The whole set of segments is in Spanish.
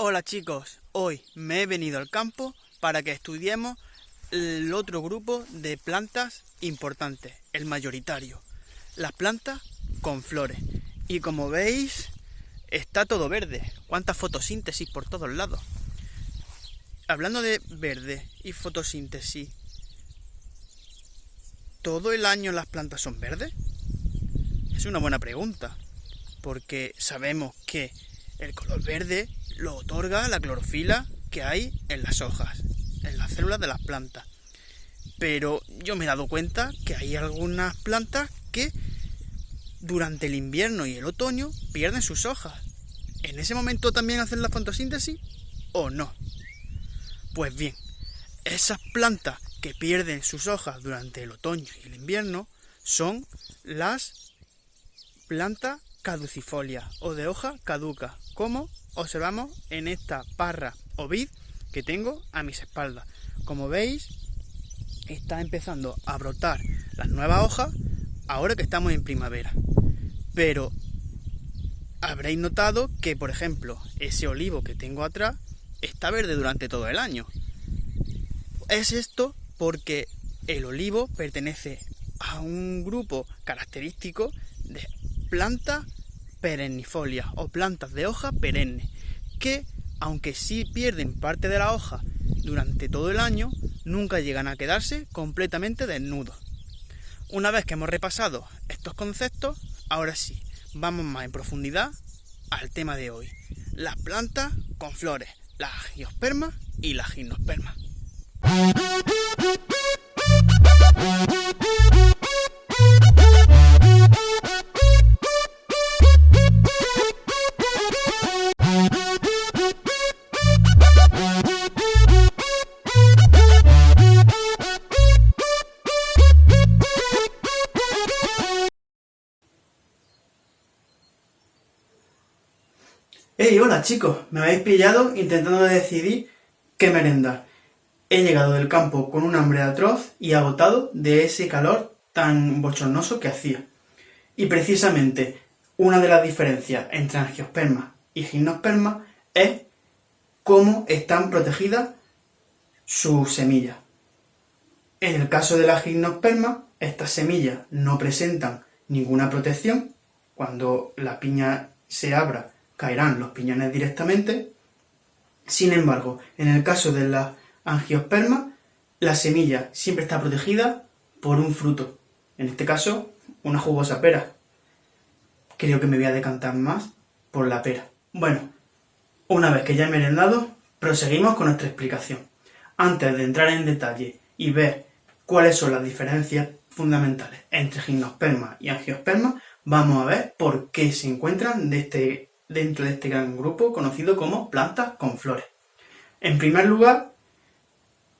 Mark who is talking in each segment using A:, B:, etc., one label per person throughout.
A: Hola chicos, hoy me he venido al campo para que estudiemos el otro grupo de plantas importantes, el mayoritario, las plantas con flores. Y como veis, está todo verde, cuánta fotosíntesis por todos lados. Hablando de verde y fotosíntesis, ¿todo el año las plantas son verdes? Es una buena pregunta, porque sabemos que el color verde lo otorga la clorofila que hay en las hojas, en las células de las plantas. Pero yo me he dado cuenta que hay algunas plantas que durante el invierno y el otoño pierden sus hojas. ¿En ese momento también hacen la fotosíntesis o no? Pues bien, esas plantas que pierden sus hojas durante el otoño y el invierno son las plantas caducifolias o de hoja caduca, como observamos en esta parra o vid que tengo a mis espaldas. Como veis, está empezando a brotar las nuevas hojas ahora que estamos en primavera. Pero habréis notado que, por ejemplo, ese olivo que tengo atrás está verde durante todo el año. Es esto porque el olivo pertenece a un grupo característico de plantas perennifolias o plantas de hoja perenne, que aunque sí pierden parte de la hoja durante todo el año, nunca llegan a quedarse completamente desnudos. Una vez que hemos repasado estos conceptos, ahora sí, vamos más en profundidad al tema de hoy: las plantas con flores, las angiospermas y las gimnospermas. Hey, hola chicos, me habéis pillado intentando decidir qué merendar. He llegado del campo con un hambre atroz y agotado de ese calor tan bochornoso que hacía. Y precisamente una de las diferencias entre angiospermas y gimnospermas es cómo están protegidas sus semillas. En el caso de las gimnospermas, estas semillas no presentan ninguna protección. Cuando la piña se abra, caerán los piñones directamente. Sin embargo, en el caso de las angiospermas, la semilla siempre está protegida por un fruto. En este caso, una jugosa pera. Creo que me voy a decantar más por la pera. Bueno, una vez que ya he merendado, proseguimos con nuestra explicación. Antes de entrar en detalle y ver cuáles son las diferencias fundamentales entre gimnospermas y angiospermas, vamos a ver por qué se encuentran dentro de este gran grupo conocido como plantas con flores. En primer lugar,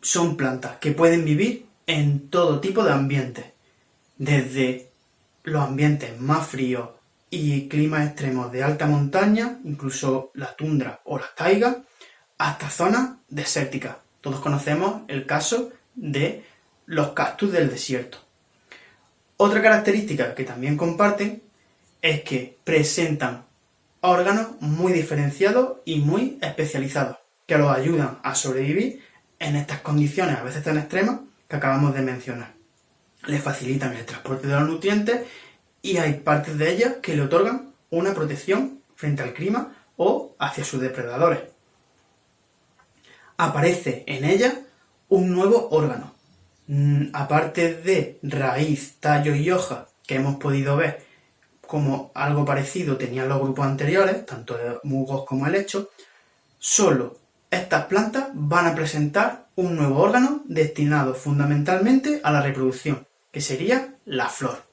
A: son plantas que pueden vivir en todo tipo de ambientes, desde los ambientes más fríos y climas extremos de alta montaña, incluso la tundra o las taigas, hasta zonas desérticas. Todos conocemos el caso de los cactus del desierto. Otra característica que también comparten es que presentan órganos muy diferenciados y muy especializados, que los ayudan a sobrevivir en estas condiciones a veces tan extremas que acabamos de mencionar. Les facilitan el transporte de los nutrientes y hay partes de ellas que le otorgan una protección frente al clima o hacia sus depredadores. Aparece en ellas un nuevo órgano. Aparte de raíz, tallo y hoja, que hemos podido ver como algo parecido tenían los grupos anteriores, tanto de musgos como helechos, solo estas plantas van a presentar un nuevo órgano destinado fundamentalmente a la reproducción, que sería la flor.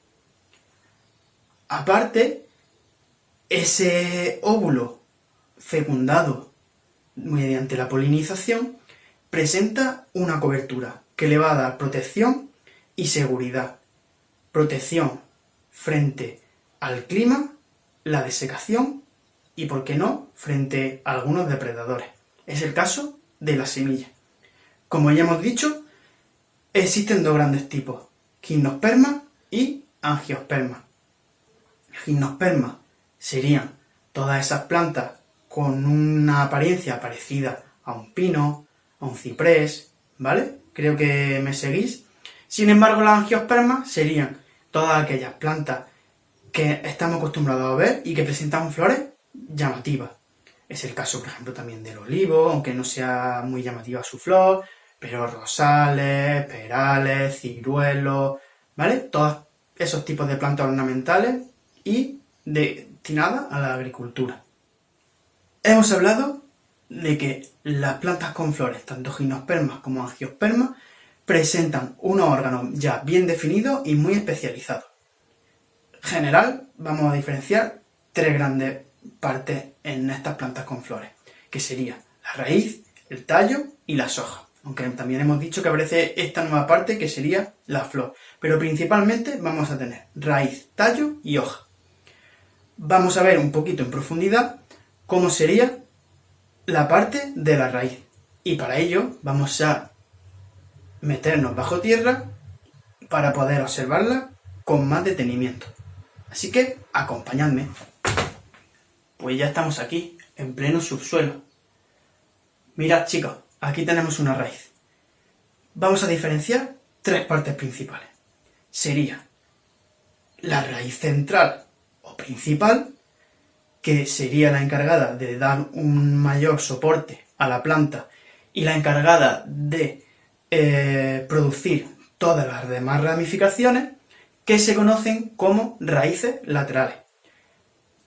A: Aparte, ese óvulo fecundado mediante la polinización presenta una cobertura que le va a dar protección y seguridad. Protección frente al clima, la desecación y, por qué no, frente a algunos depredadores. Es el caso de la semilla. Como ya hemos dicho, existen dos grandes tipos: gimnospermas y angiospermas. Gimnospermas serían todas esas plantas con una apariencia parecida a un pino, a un ciprés, ¿vale? Creo que me seguís. Sin embargo, las angiospermas serían todas aquellas plantas que estamos acostumbrados a ver y que presentan flores llamativas. Es el caso, por ejemplo, también del olivo, aunque no sea muy llamativa su flor, pero rosales, perales, ciruelos, ¿vale? Todos esos tipos de plantas ornamentales y destinadas a la agricultura. Hemos hablado de que las plantas con flores, tanto gimnospermas como angiospermas, presentan unos órganos ya bien definidos y muy especializados. En general, vamos a diferenciar tres grandes partes en estas plantas con flores, que serían la raíz, el tallo y las hojas. Aunque también hemos dicho que aparece esta nueva parte que sería la flor. Pero principalmente vamos a tener raíz, tallo y hoja. Vamos a ver un poquito en profundidad cómo sería la parte de la raíz. Y para ello vamos a meternos bajo tierra para poder observarla con más detenimiento. Así que acompañadme. Pues ya estamos aquí, en pleno subsuelo. Mirad, chicos, aquí tenemos una raíz. Vamos a diferenciar tres partes principales. Sería la raíz central o principal, que sería la encargada de dar un mayor soporte a la planta y la encargada de producir todas las demás ramificaciones, que se conocen como raíces laterales.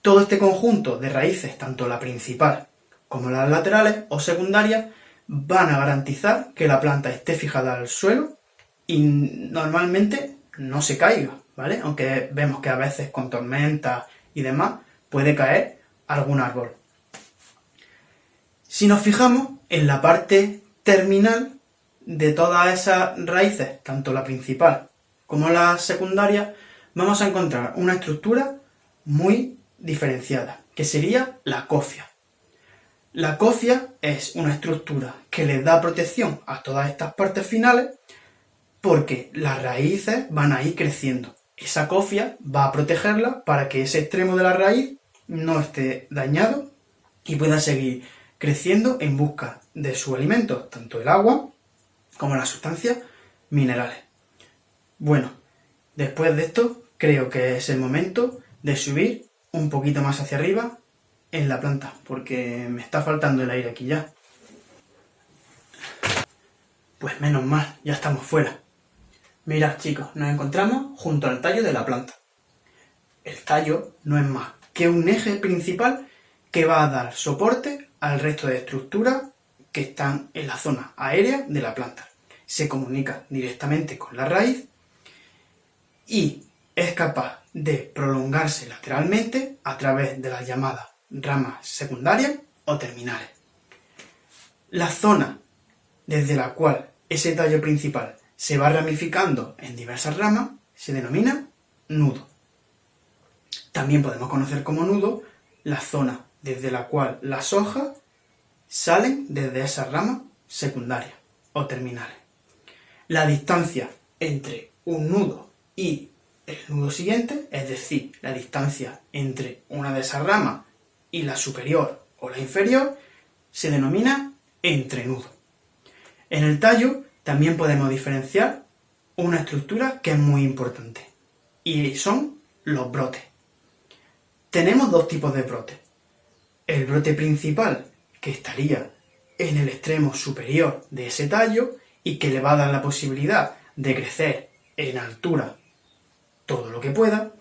A: Todo este conjunto de raíces, tanto la principal como las laterales o secundarias, van a garantizar que la planta esté fijada al suelo y normalmente no se caiga, ¿vale? Aunque vemos que a veces con tormentas y demás puede caer algún árbol. Si nos fijamos en la parte terminal de todas esas raíces, tanto la principal como la secundaria, vamos a encontrar una estructura muy diferenciada, que sería la cofia. La cofia es una estructura que le da protección a todas estas partes finales porque las raíces van a ir creciendo. Esa cofia va a protegerla para que ese extremo de la raíz no esté dañado y pueda seguir creciendo en busca de su alimento, tanto el agua como las sustancias minerales. Bueno, después de esto creo que es el momento de subir un poquito más hacia arriba en la planta, porque me está faltando el aire aquí ya. Pues menos mal, ya estamos fuera. Mirad, chicos, nos encontramos junto al tallo de la planta. El tallo no es más que un eje principal que va a dar soporte al resto de estructuras que están en la zona aérea de la planta. Se comunica directamente con la raíz y es capaz de prolongarse lateralmente a través de las llamadas ramas secundarias o terminales. La zona desde la cual ese tallo principal se va ramificando en diversas ramas se denomina nudo. También podemos conocer como nudo la zona desde la cual las hojas salen desde esas ramas secundarias o terminales. La distancia entre un nudo y el nudo siguiente, es decir, la distancia entre una de esas ramas y la superior o la inferior, se denomina entrenudo. En el tallo también podemos diferenciar una estructura que es muy importante, y son los brotes. Tenemos dos tipos de brotes. El brote principal, que estaría en el extremo superior de ese tallo y que le va a dar la posibilidad de crecer en altura todo lo que pueda,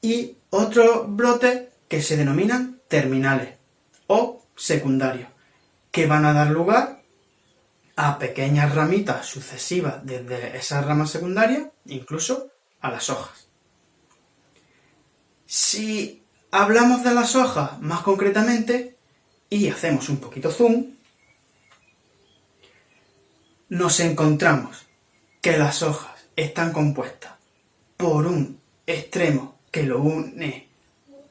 A: y otros brotes que se denominan terminales o secundarios, que van a dar lugar a pequeñas ramitas sucesivas desde esas ramas secundarias, incluso a las hojas. Si hablamos de las hojas más concretamente y hacemos un poquito zoom, nos encontramos que las hojas están compuestas por un extremo que lo une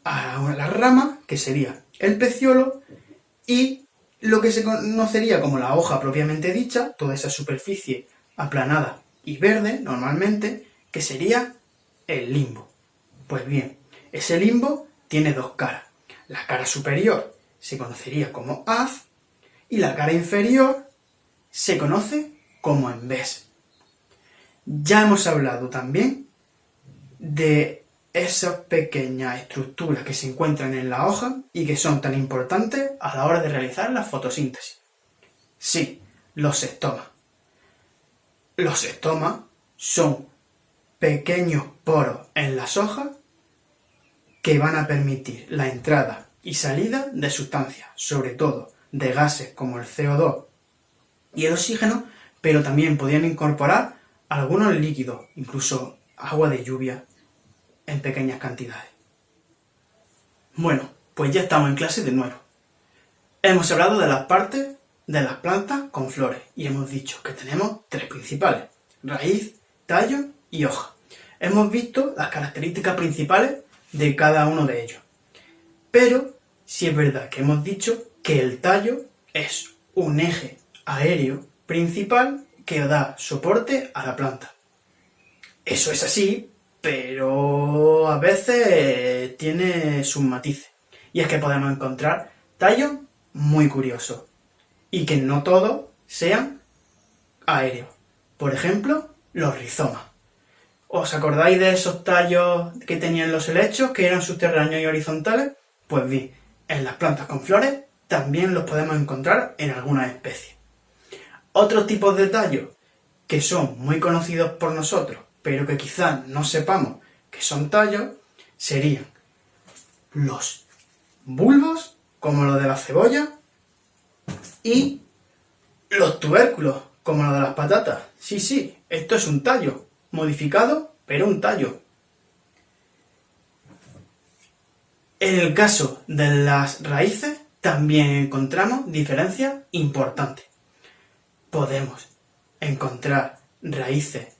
A: a la rama, que sería el peciolo, y lo que se conocería como la hoja propiamente dicha, toda esa superficie aplanada y verde normalmente, que sería el limbo. Pues bien, ese limbo tiene dos caras. La cara superior se conocería como haz y la cara inferior se conoce como embés. Ya hemos hablado también de esas pequeñas estructuras que se encuentran en la hoja y que son tan importantes a la hora de realizar la fotosíntesis. Sí, los estomas. Los estomas son pequeños poros en las hojas que van a permitir la entrada y salida de sustancias, sobre todo de gases como el CO2 y el oxígeno, pero también podrían incorporar algunos líquidos, incluso agua de lluvia en pequeñas cantidades. Bueno, pues ya estamos en clase de nuevo. Hemos hablado de las partes de las plantas con flores y hemos dicho que tenemos tres principales: raíz, tallo y hoja. Hemos visto las características principales de cada uno de ellos. Pero sí es verdad que hemos dicho que el tallo es un eje aéreo principal que da soporte a la planta. Eso es así, pero a veces tiene sus matices. Y es que podemos encontrar tallos muy curiosos y que no todos sean aéreos. Por ejemplo, los rizomas. ¿Os acordáis de esos tallos que tenían los helechos, que eran subterráneos y horizontales? Pues bien, en las plantas con flores también los podemos encontrar en algunas especies. Otros tipos de tallos que son muy conocidos por nosotros, pero que quizás no sepamos que son tallos, serían los bulbos, como los de la cebolla, y los tubérculos, como los de las patatas. Sí, esto es un tallo modificado, pero un tallo. En el caso de las raíces también encontramos diferencias importantes. Podemos encontrar raíces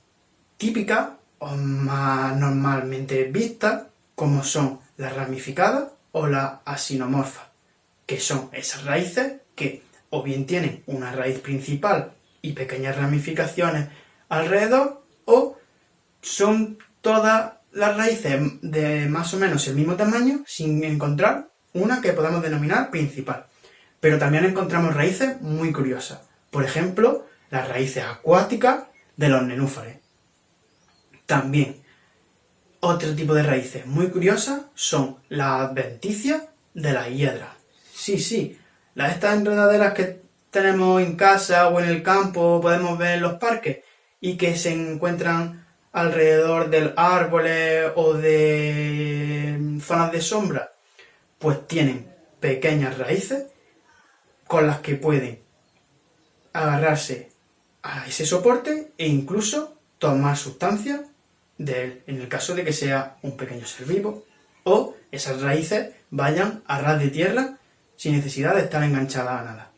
A: típicas o más normalmente vistas, como son las ramificadas o las asinomorfas, que son esas raíces que o bien tienen una raíz principal y pequeñas ramificaciones alrededor, o son todas las raíces de más o menos el mismo tamaño sin encontrar una que podamos denominar principal. Pero también encontramos raíces muy curiosas. Por ejemplo, las raíces acuáticas de los nenúfares. También, otro tipo de raíces muy curiosas son las adventicias de las hiedras. Sí, estas enredaderas que tenemos en casa o en el campo, podemos ver en los parques, y que se encuentran alrededor de árboles o de zonas de sombra, pues tienen pequeñas raíces con las que pueden agarrarse a ese soporte e incluso tomar sustancias de él, en el caso de que sea un pequeño ser vivo, o esas raíces vayan a ras de tierra sin necesidad de estar enganchadas a nada.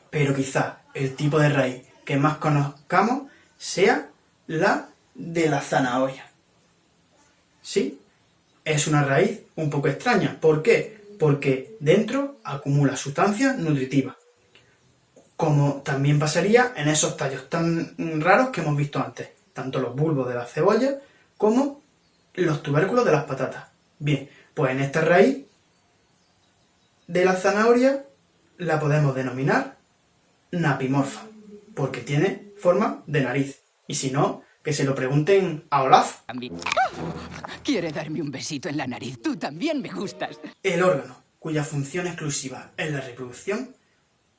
A: Pero quizás el tipo de raíz que más conozcamos sea la de la zanahoria. Sí, es una raíz un poco extraña. ¿Por qué? Porque dentro acumula sustancias nutritivas, como también pasaría en esos tallos tan raros que hemos visto antes, tanto los bulbos de la cebolla como los tubérculos de las patatas. Bien, pues en esta raíz de la zanahoria la podemos denominar napimorfa, porque tiene forma de nariz. Y si no, que se lo pregunten a Olaf.
B: Quiere darme un besito en la nariz. Tú también me gustas.
A: El órgano cuya función exclusiva es la reproducción,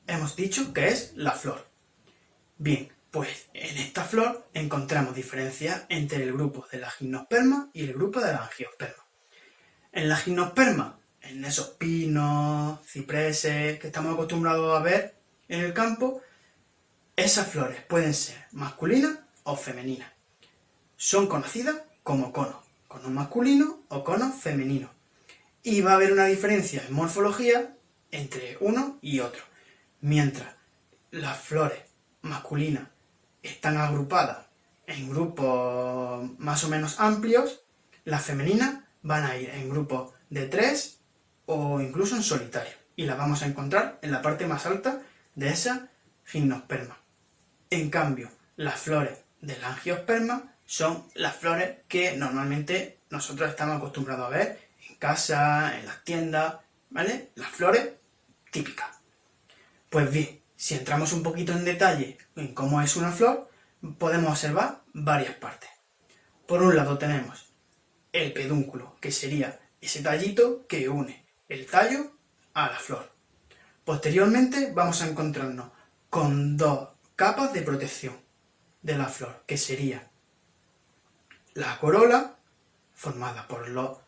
A: hemos dicho que es la flor. Bien, pues en esta flor encontramos diferencias entre el grupo de la gimnosperma y el grupo de la angiosperma. En la gimnosperma, en esos pinos, cipreses que estamos acostumbrados a ver en el campo, esas flores pueden ser masculinas o femeninas. Son conocidas como conos masculinos o conos femeninos. Y va a haber una diferencia en morfología entre uno y otro. Mientras las flores masculinas están agrupadas en grupos más o menos amplios, las femeninas van a ir en grupos de 3 o incluso en solitario. Y las vamos a encontrar en la parte más alta de esa gimnosperma. En cambio, las flores del angiosperma son las flores que normalmente nosotros estamos acostumbrados a ver en casa, en las tiendas, ¿vale? Las flores típicas. Pues bien, si entramos un poquito en detalle en cómo es una flor, podemos observar varias partes. Por un lado tenemos el pedúnculo, que sería ese tallito que une el tallo a la flor. Posteriormente vamos a encontrarnos con dos capas de protección de la flor, que sería la corola, formada por los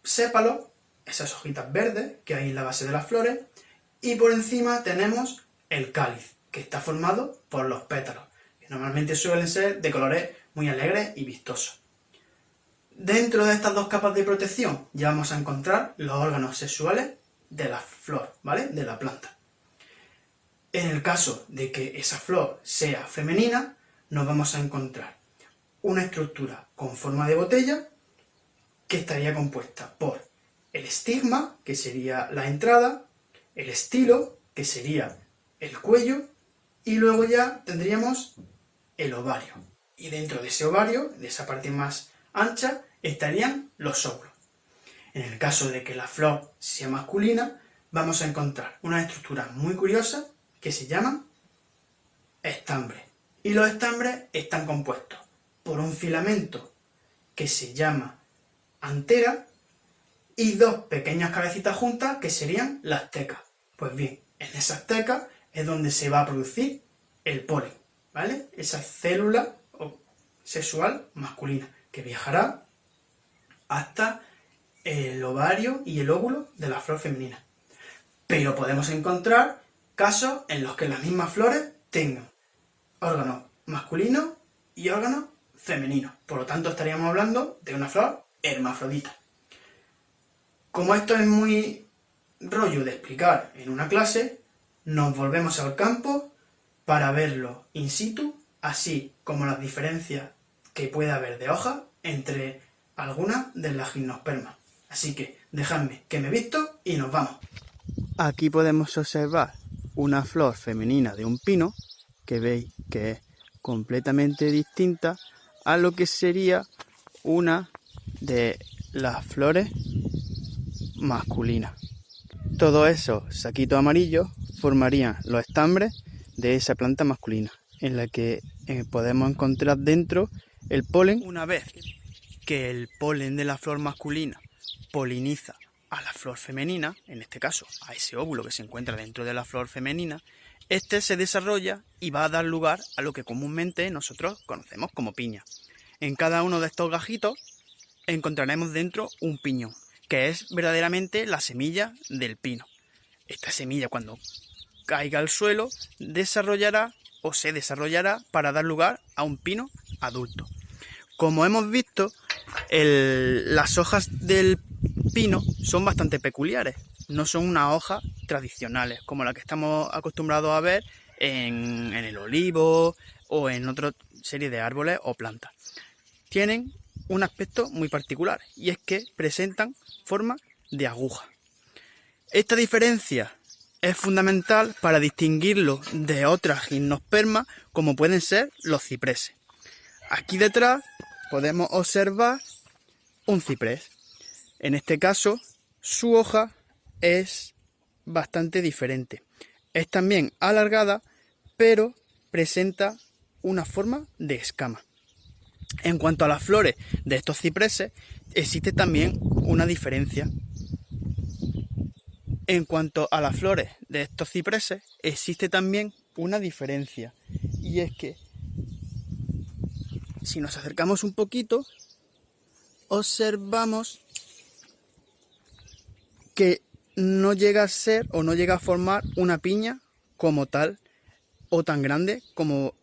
A: sépalos, esas hojitas verdes que hay en la base de las flores, y por encima tenemos el cáliz, que está formado por los pétalos, que normalmente suelen ser de colores muy alegres y vistosos. Dentro de estas dos capas de protección ya vamos a encontrar los órganos sexuales de la flor, ¿vale? De la planta. En el caso de que esa flor sea femenina, nos vamos a encontrar una estructura con forma de botella que estaría compuesta por el estigma, que sería la entrada, el estilo, que sería el cuello, y luego ya tendríamos el ovario. Y dentro de ese ovario, de esa parte más ancha, estarían los óvulos. En el caso de que la flor sea masculina, vamos a encontrar una estructura muy curiosa que se llaman estambres. Y los estambres están compuestos por un filamento que se llama antera y dos pequeñas cabecitas juntas que serían las tecas. Pues bien, en esas tecas es donde se va a producir el polen, ¿vale? Esa célula sexual masculina que viajará hasta el ovario y el óvulo de la flor femenina. Pero podemos encontrar casos en los que las mismas flores tengan órganos masculinos y órganos femeninos. Por lo tanto, estaríamos hablando de una flor hermafrodita. Como esto es muy rollo de explicar en una clase, nos volvemos al campo para verlo in situ, así como las diferencias que puede haber de hojas entre algunas de las gimnospermas. Así que dejadme que me visto y nos vamos.
C: Aquí podemos observar una flor femenina de un pino, que veis que es completamente distinta a lo que sería una de las flores masculinas. Todos esos saquitos amarillos formarían los estambres de esa planta masculina, en la que podemos encontrar dentro el polen. Una vez que el polen de la flor masculina poliniza a la flor femenina, en este caso a ese óvulo que se encuentra dentro de la flor femenina, este se desarrolla y va a dar lugar a lo que comúnmente nosotros conocemos como piña. En cada uno de estos gajitos encontraremos dentro un piñón, que es verdaderamente la semilla del pino. Esta semilla, cuando caiga al suelo, desarrollará o se desarrollará para dar lugar a un pino adulto. Como hemos visto, las hojas del pino son bastante peculiares. No son unas hojas tradicionales, como la que estamos acostumbrados a ver en el olivo o en otra serie de árboles o plantas. Tienen un aspecto muy particular, y es que presentan forma de aguja. Esta diferencia es fundamental para distinguirlo de otras gimnospermas, como pueden ser los cipreses. Aquí detrás podemos observar un ciprés. En este caso, su hoja es bastante diferente. Es también alargada, pero presenta una forma de escama. En cuanto a las flores de estos cipreses, existe también una diferencia. En cuanto a las flores de estos cipreses, existe también una diferencia. Y es que, si nos acercamos un poquito, observamos que no llega a ser o no llega a formar una piña como tal o tan grande como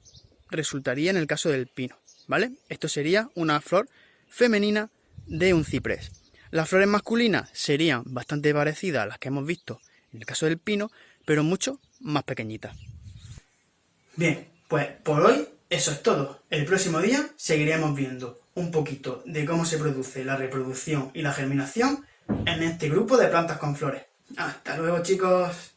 C: resultaría en el caso del pino, ¿vale? Esto sería una flor femenina de un ciprés. Las flores masculinas serían bastante parecidas a las que hemos visto en el caso del pino, pero mucho más pequeñitas.
A: Bien, pues por hoy eso es todo. El próximo día seguiremos viendo un poquito de cómo se produce la reproducción y la germinación en este grupo de plantas con flores. Hasta luego, chicos.